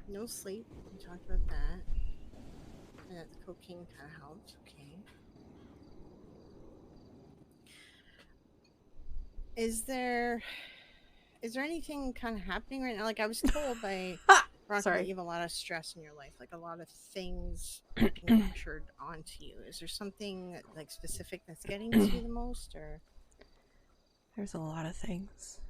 No sleep. We talked about that. And that the cocaine kind of helped. Okay. Is there anything kind of happening right now? Like I was told by Rocky that Sorry. you have a lot of stress in your life, like a lot of things are being pressured onto you. Is there something like specific that's getting to you the most, or There's a lot of things.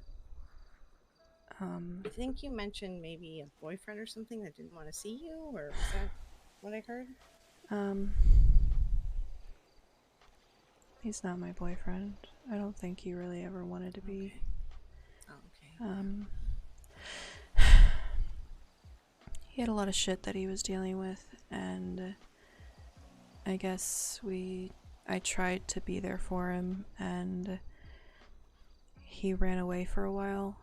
I think you mentioned maybe a boyfriend or something that didn't want to see you, or was that what I heard? Um, he's not my boyfriend. I don't think he really ever wanted to be. Okay. Oh, okay. Um, he had a lot of shit that he was dealing with, and I guess I tried to be there for him, and he ran away for a while.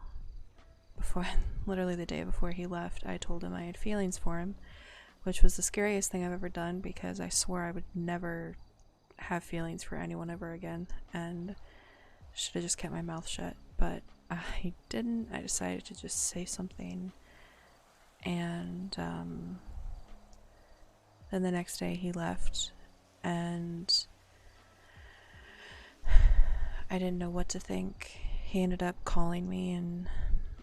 Before, literally the day before he left, I told him I had feelings for him, which was the scariest thing I've ever done because I swore I would never have feelings for anyone ever again, and should have just kept my mouth shut, but I didn't. I decided to just say something, and then the next day he left, and I didn't know what to think. He ended up calling me and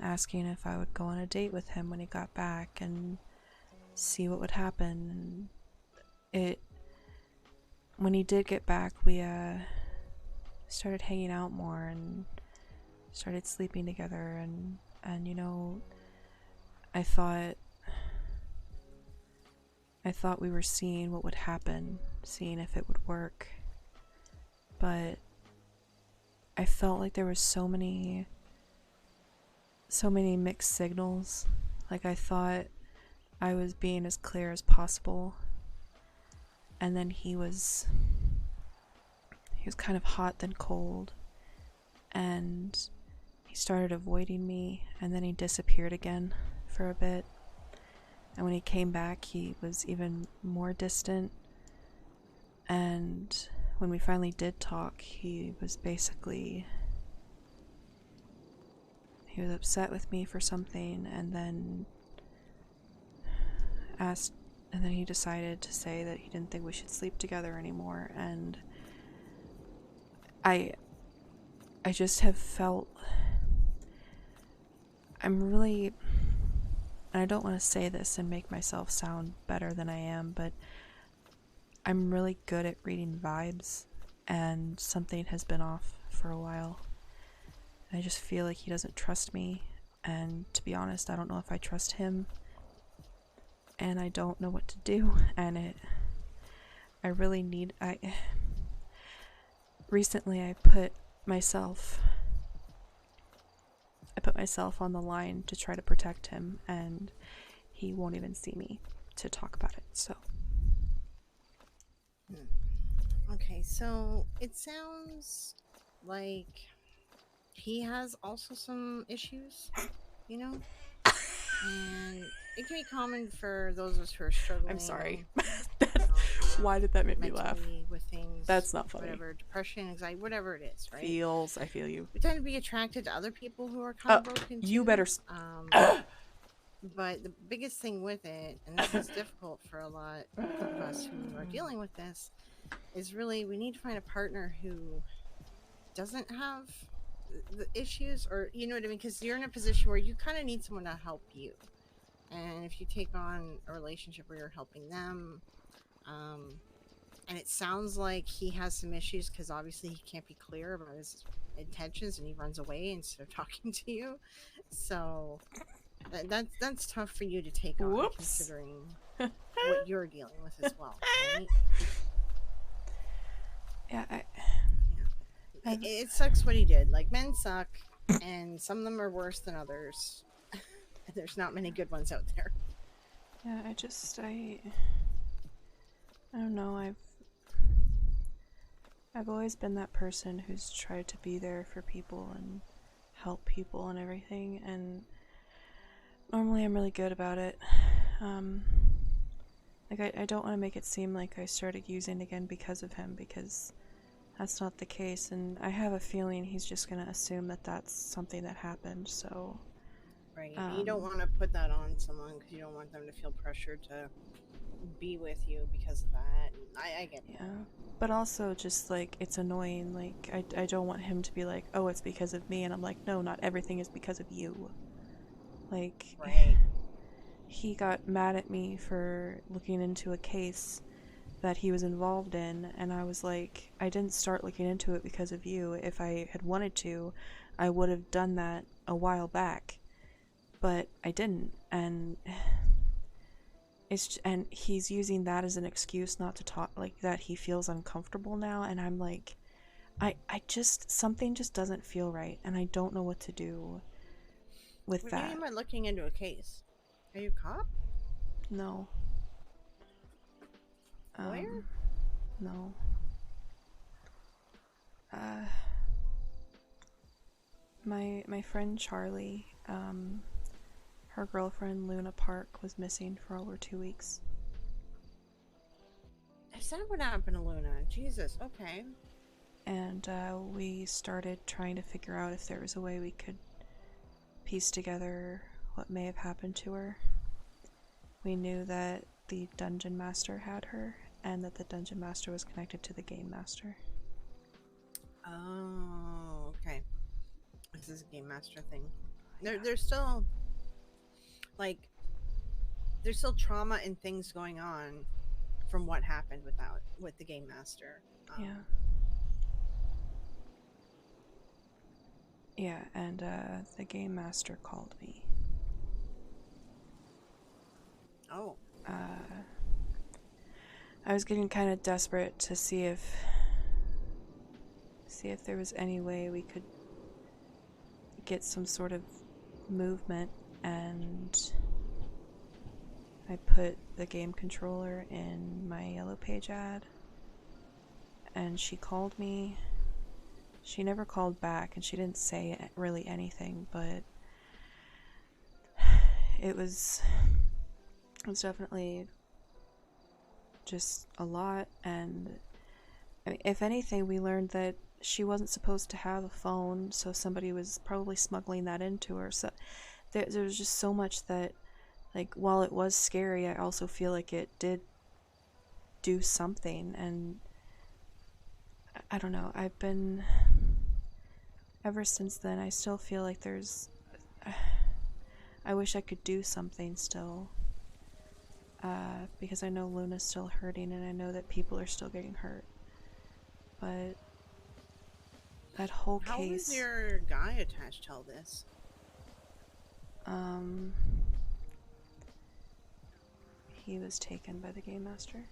asking if I would go on a date with him when he got back and see what would happen. And when he did get back, we started hanging out more and started sleeping together, and you know, I thought we were seeing what would happen, seeing if it would work. But I felt like there was so many mixed signals. Like I thought I was being as clear as possible, and then he was kind of hot then cold, and he started avoiding me, and then he disappeared again for a bit. And when he came back, he was even more distant. And when we finally did talk, he was upset with me for something, and then he decided to say that he didn't think we should sleep together anymore. And I just have felt, and I don't want to say this and make myself sound better than I am, but I'm really good at reading vibes, and something has been off for a while. I just feel like he doesn't trust me, and to be honest, I don't know if I trust him, and I don't know what to do, and recently I put myself on the line to try to protect him, and he won't even see me to talk about it, so. Okay, so it sounds like he has also some issues, you know? And it can be common for those of us who are struggling. I'm sorry. You know, Why did that make me laugh? mentally with things. That's not funny. Whatever, depression, anxiety, whatever it is, right? I feel you. We tend to be attracted to other people who are kind of broken too. You better. But the biggest thing with it, and this is difficult for a lot of us who are dealing with this, is really we need to find a partner who doesn't have the issues, or you know what I mean, because you're in a position where you kind of need someone to help you. And if you take on a relationship where you're helping them, and it sounds like he has some issues because obviously he can't be clear about his intentions and he runs away instead of talking to you, so that's tough for you to take on. Whoops. Considering what you're dealing with as well, right? Yeah, it sucks what he did. Like, men suck, and some of them are worse than others. There's not many good ones out there. Yeah, I don't know. I've always been that person who's tried to be there for people and help people and everything, and normally I'm really good about it. Like I don't want to make it seem like I started using again because of him, because that's not the case, and I have a feeling he's just gonna assume that that's something that happened, so Right. And you don't want to put that on someone because you don't want them to feel pressure to be with you because of that. I get that. Yeah. But also just like it's annoying. Like I don't want him to be like, "Oh, it's because of me." And I'm like, "No, not everything is because of you." Like Right. he got mad at me for looking into a case that he was involved in, and I was like, I didn't start looking into it because of you. If I had wanted to, I would have done that a while back, but I didn't. And and he's using that as an excuse not to talk, like that he feels uncomfortable now. And I'm like, I just, something just doesn't feel right, and I don't know what to do with What do you that. mean by looking into a case? Are you a cop? No. Lawyer? No. uh my friend Charlie, her girlfriend Luna Park was missing for over 2 weeks. Is that what happened to Luna? Jesus, okay. And we started trying to figure out if there was a way we could piece together what may have happened to her. We knew that the dungeon master had her, and that the dungeon master was connected to the game master. Oh, okay. This is a game master thing. There's still like there's still trauma and things going on from what happened with the game master. Yeah. Yeah, and the game master called me. Oh. I was getting kind of desperate to see if there was any way we could get some sort of movement, and I put the game controller in my Yellow Page ad, and she called me. She never called back, and she didn't say really anything, but it was definitely just a lot. And I mean, if anything, we learned that she wasn't supposed to have a phone, so somebody was probably smuggling that into her. So there was just so much that, like, while it was scary, I also feel like it did do something. And I don't know, I've been, ever since then, I still feel like there's, I wish I could do something still, because I know Luna's still hurting, and I know that people are still getting hurt. But that whole How case, was your guy attached to all this? He was taken by the game master.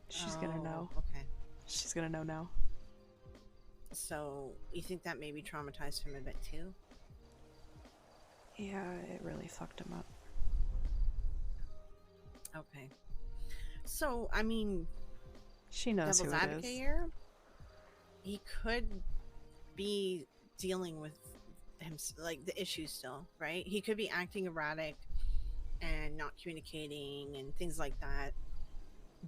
She's gonna know. Okay. She's gonna know now. So you think that maybe traumatized him a bit too? Yeah, it really fucked him up. Okay. So, I mean, she knows devil's who it advocate is. here, he could be dealing with him, like the issues still, right? He could be acting erratic and not communicating and things like that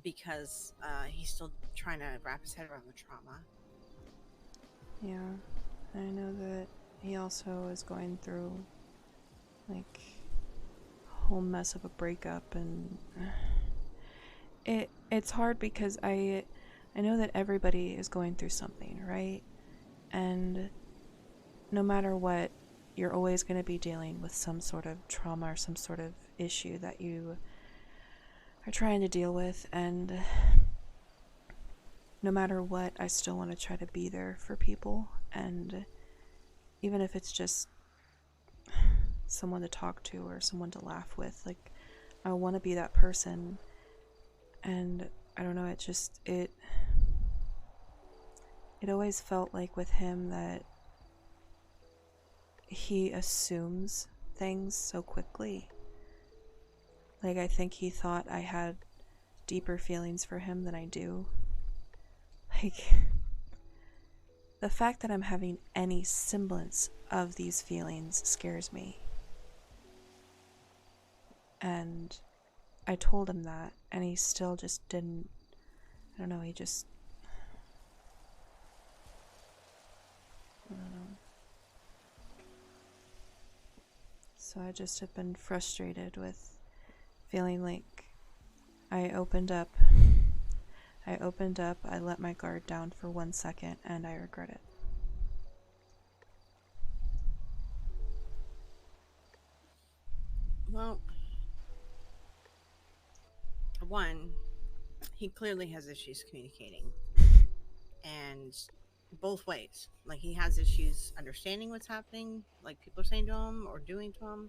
because he's still trying to wrap his head around the trauma. Yeah, I know that he also is going through like a whole mess of a breakup, and it's hard because I know that everybody is going through something, right? And no matter what, you're always going to be dealing with some sort of trauma or some sort of issue that you are trying to deal with. And no matter what, I still want to try to be there for people. And even if it's just someone to talk to or someone to laugh with, like, I want to be that person. And I don't know, it always felt like with him that he assumes things so quickly. Like, I think he thought I had deeper feelings for him than I do. Like, the fact that I'm having any semblance of these feelings scares me. And I told him that, and he still just didn't. I don't know, he just. I don't know. So I just have been frustrated with feeling like I opened up, I let my guard down for 1 second, and I regret it. Well, one, he clearly has issues communicating, and both ways. Like, he has issues understanding what's happening, like people are saying to him or doing to him,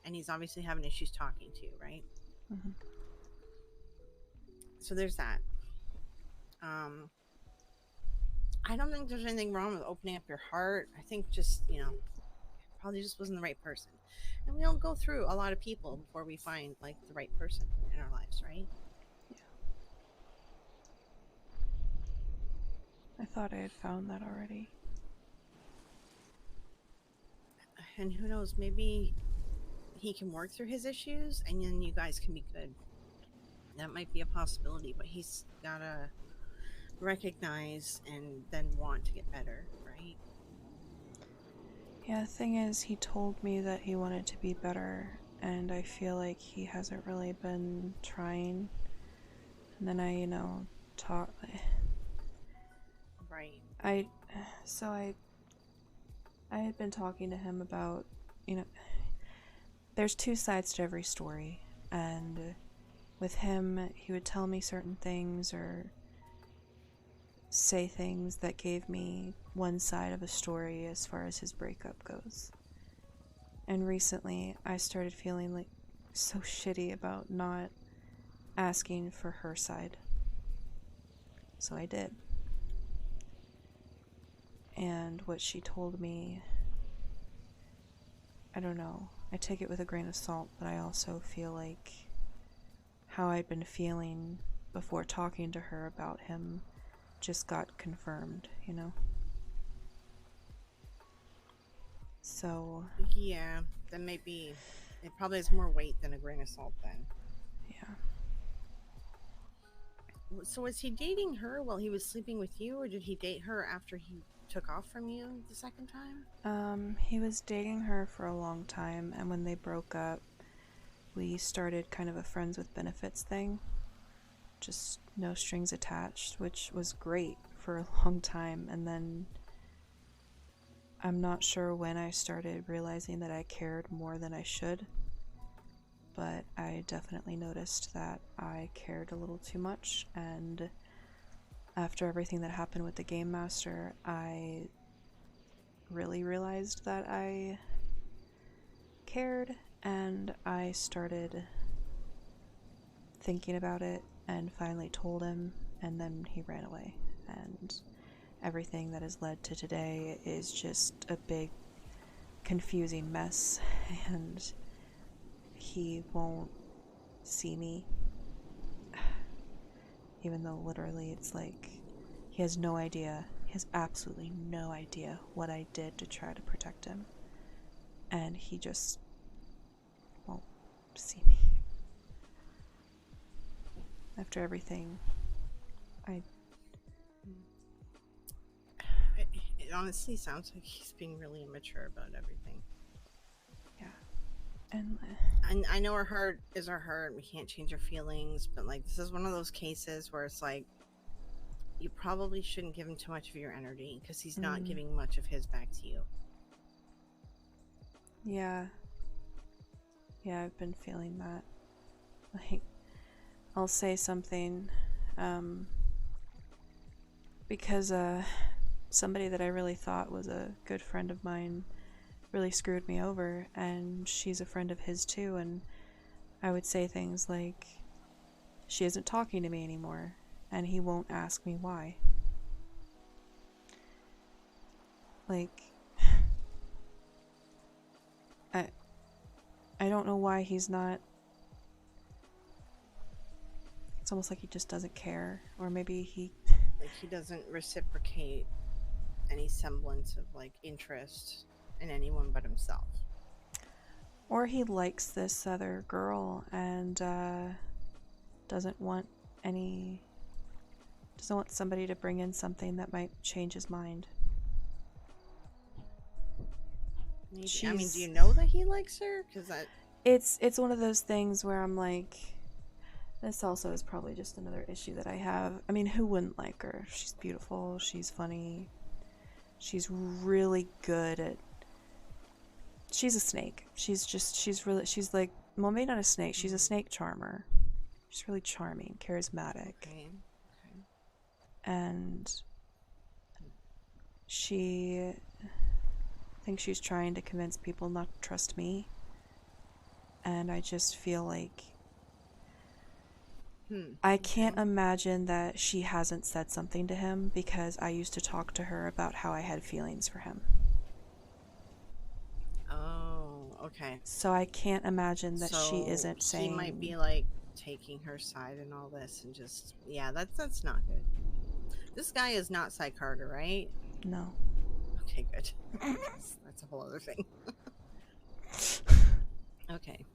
and he's obviously having issues talking to you, right? Mm-hmm. So there's that. I don't think there's anything wrong with opening up your heart. I think just, probably just wasn't the right person. And we don't go through a lot of people before we find like the right person in our lives, right? Yeah. I thought I had found that already. And who knows, maybe he can work through his issues and then you guys can be good. That might be a possibility, but he's gotta recognize and then want to get better, right? Yeah, the thing is, he told me that he wanted to be better, and I feel like he hasn't really been trying. And then I, taught. Right. I had been talking to him about, there's two sides to every story, and with him, he would tell me certain things or say things that gave me one side of a story as far as his breakup goes. And recently, I started feeling like so shitty about not asking for her side. So I did. And what she told me, I don't know. I take it with a grain of salt, but I also feel like how I'd been feeling before talking to her about him just got confirmed, So... Yeah, then maybe it probably has more weight than a grain of salt then. Yeah. So was he dating her while he was sleeping with you, or did he date her after he took off from you the second time? He was dating her for a long time, and when they broke up, we started kind of a friends with benefits thing. Just no strings attached, which was great for a long time. And then I'm not sure when I started realizing that I cared more than I should, but I definitely noticed that I cared a little too much. And after everything that happened with the Game Master, I really realized that I cared, and I started thinking about it and finally told him, and then he ran away. And everything that has led to today is just a big confusing mess, and he won't see me, even though literally it's like he has no idea, he has absolutely no idea what I did to try to protect him, and he just won't see me. After everything, It honestly sounds like he's being really immature about everything. Yeah. And I know our heart is our heart. We can't change our feelings, but like this is one of those cases where it's like you probably shouldn't give him too much of your energy because he's not giving much of his back to you. Yeah, I've been feeling that. Like, I'll say something, because somebody that I really thought was a good friend of mine really screwed me over, and she's a friend of his too, and I would say things like, she isn't talking to me anymore, and he won't ask me why. Like, I don't know why he's not. It's almost like he just doesn't care, or maybe he doesn't reciprocate any semblance of like interest in anyone but himself. Or he likes this other girl and doesn't want somebody to bring in something that might change his mind. Maybe. I mean, do you know that he likes her? Because it's one of those things where I'm like, this also is probably just another issue that I have. I mean, who wouldn't like her? She's beautiful, she's funny, she's really good at... She's a snake. She's like, well, maybe not a snake, she's a snake charmer. She's really charming, charismatic. Okay. And she thinks she's trying to convince people not to trust me. And I just feel like I can't imagine that she hasn't said something to him, because I used to talk to her about how I had feelings for him. Oh, okay. So I can't imagine that she isn't saying... He might be like taking her side and all this, and just, yeah, that's not good. This guy is not Cy Carter, right? No. Okay, good. That's a whole other thing. Okay.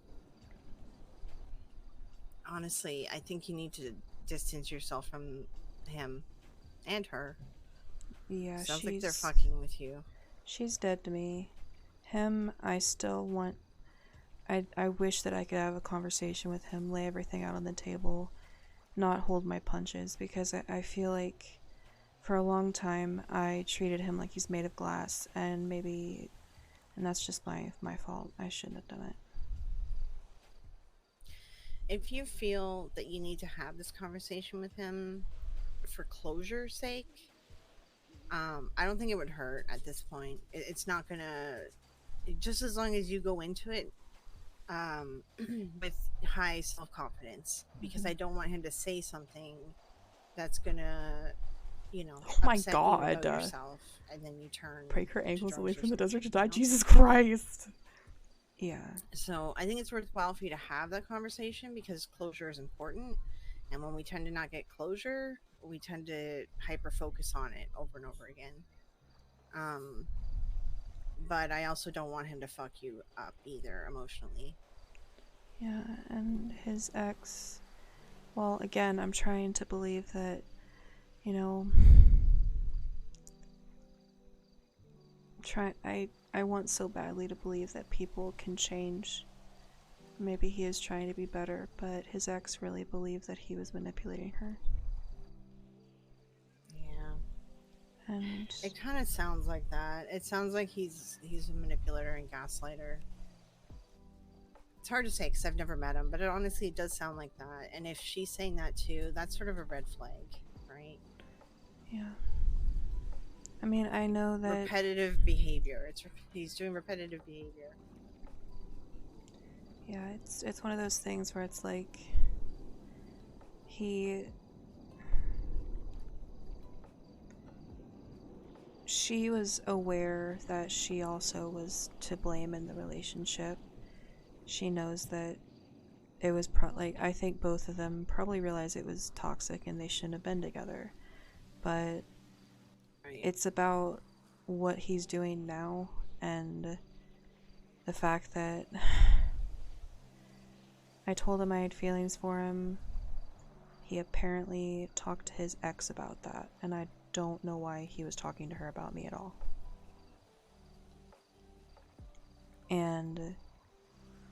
Honestly, I think you need to distance yourself from him and her. Yeah, sounds like they're fucking with you. She's dead to me. Him, I still want... I wish that I could have a conversation with him, lay everything out on the table, not hold my punches, because I feel like for a long time I treated him like he's made of glass, and that's just my fault. I shouldn't have done it. If you feel that you need to have this conversation with him for closure's sake, I don't think it would hurt at this point. It's not gonna... Just as long as you go into it with high self-confidence, because I don't want him to say something that's gonna, oh my upset god, you about yourself, and then you turn... break her ankles away from the desert to die. Jesus Christ. Yeah. So I think it's worthwhile for you to have that conversation, because closure is important, and when we tend to not get closure, we tend to hyper focus on it over and over again. But I also don't want him to fuck you up either emotionally. Yeah, and his ex... Well, again, I'm trying to believe that, I want so badly to believe that people can change. Maybe he is trying to be better, but his ex really believed that he was manipulating her. And it kind of sounds like that. It sounds like he's a manipulator and gaslighter. It's hard to say because I've never met him, but it does sound like that. And if she's saying that too, that's sort of a red flag, right? Yeah. I mean, I know that... Repetitive behavior. He's doing repetitive behavior. Yeah, it's one of those things where it's like... She was aware that she also was to blame in the relationship. She knows that it was I think both of them probably realized it was toxic and they shouldn't have been together. But it's about what he's doing now, and the fact that I told him I had feelings for him. He apparently talked to his ex about that, and I don't know why he was talking to her about me at all. And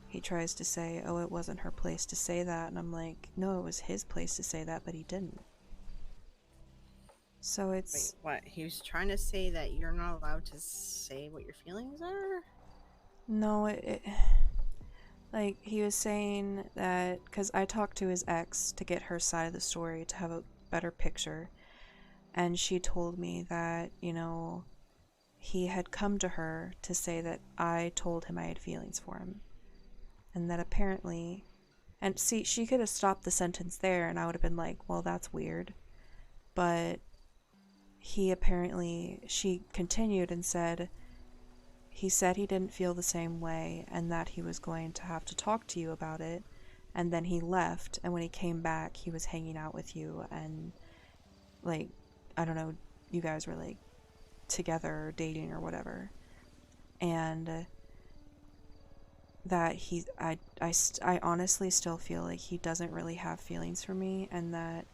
he tries to say, oh, it wasn't her place to say that, and I'm like, no, it was his place to say that, but he didn't. So it's... Wait, what? He was trying to say that you're not allowed to say what your feelings are? No, like, he was saying that, because I talked to his ex to get her side of the story, to have a better picture, and she told me that, he had come to her to say that I told him I had feelings for him. And that apparently... And see, she could have stopped the sentence there, and I would have been like, well, that's weird. But she continued and said, he said he didn't feel the same way, and that he was going to have to talk to you about it, and then he left, and when he came back, he was hanging out with you, and, like, I don't know, you guys were, like, together or dating or whatever. And that I honestly still feel like he doesn't really have feelings for me, and that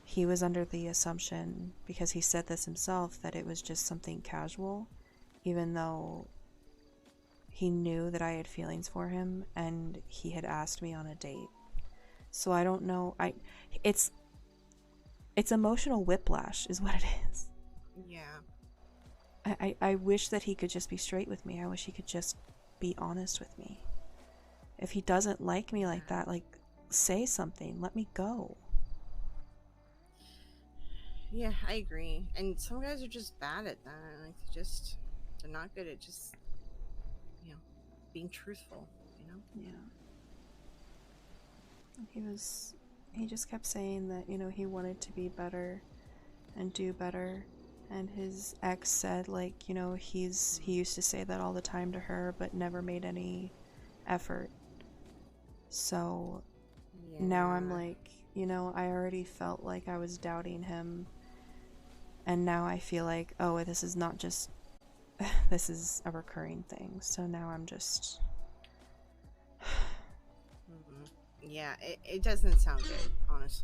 he was under the assumption, because he said this himself, that it was just something casual, even though he knew that I had feelings for him, and he had asked me on a date. So I don't know. It's emotional whiplash is what it is. Yeah. I wish that he could just be straight with me. I wish he could just be honest with me. If he doesn't like me like that, like, say something. Let me go. Yeah, I agree. And some guys are just bad at that. Like, they're not good at just, being truthful, Yeah. He just kept saying that, he wanted to be better and do better. And his ex said, like, he used to say that all the time to her, but never made any effort. So now I'm like, I already felt like I was doubting him. And now I feel like, oh, this is not just, this is a recurring thing. So now I'm just... Yeah, it doesn't sound good, honestly.